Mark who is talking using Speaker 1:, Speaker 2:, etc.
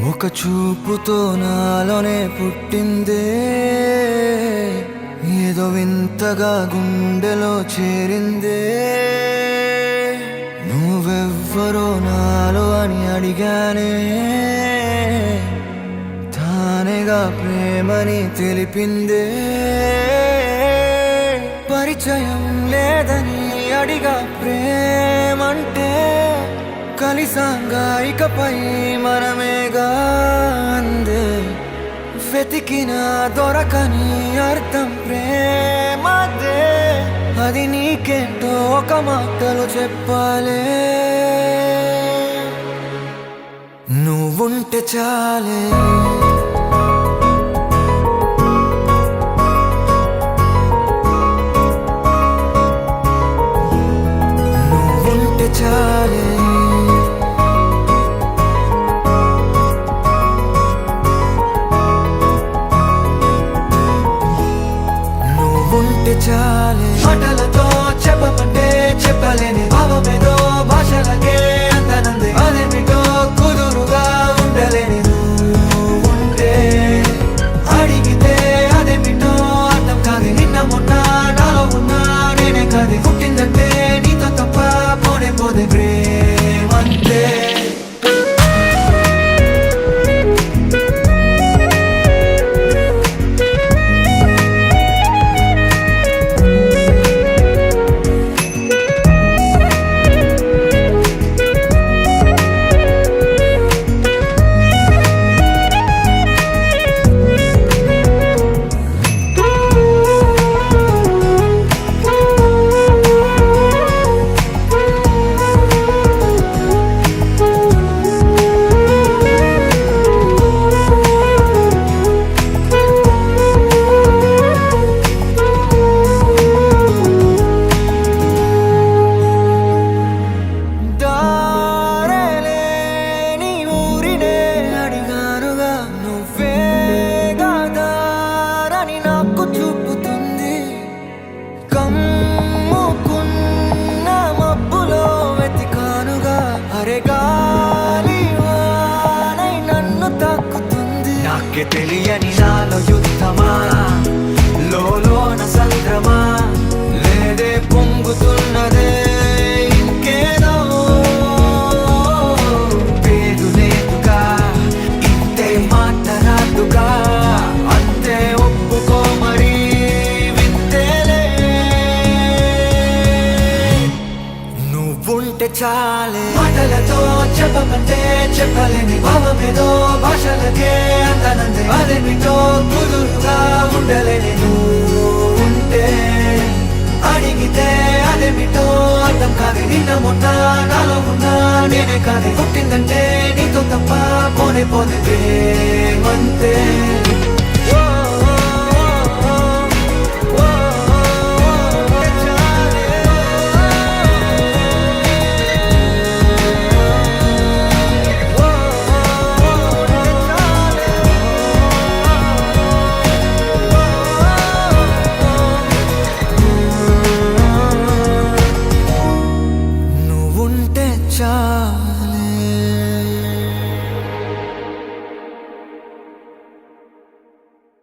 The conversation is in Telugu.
Speaker 1: ఒక చూపుతో నాలోనే పుట్టిందే, ఏదో వింతగా గుండెలో చేరిందే. నువ్వెవ్వరో నాలో అని అడిగానే, తానేగా ప్రేమని తెలిపిందే. పరిచయం లేదని అడిగా ప్రేమంటే, కలిసాంగా ఇకపై మనమేగా అందే. వెతికినా దొరకని అర్థం ప్రేమదే, అది నీకేంటో ఒక మాటలో చెప్పాలే. నువ్వుంటే చాలే, నువ్వుంటే చాలే. చాలే మాటలతో చెప్పమంటే చెప్పలేని భావమేదో భాషలకే అందనంది. అదేమిటో కుదురుగా ఉండలేని నువ్వుంటే, అడిగితే అదేమిటో అర్థం కాదు. నిన్న మొన్న నాలో ఉన్నా నేనే కాదు. పుట్టిందంటే నీతో తప్ప పోనే పోదే ప్రేమంతే. నాకే తెలియని నాలో యుద్ధమా, లోన సంద్రమా, లేదే పొంగుతున్నదే ఇంకేదో. పేరు లేదుగా, ఇంతే మాట రాదుగా, అంతే ఒప్పుకో మరి వింతేలే. నువ్వుంటే చాలే మాటలతో చెప్పమంటే చెప్పలేని భావమేదో భాషలకే అందనంది. అదేమిటో కుదురుగా ఉండలేని నువ్వుంటే, అడిగితే అదేమిటో అర్థం కాదు. నిన్న మొన్న నాలో ఉన్నా నేనే కాదు. పుట్టిందంటే నీతో తప్ప పోనే పోదే ప్రేమంతే.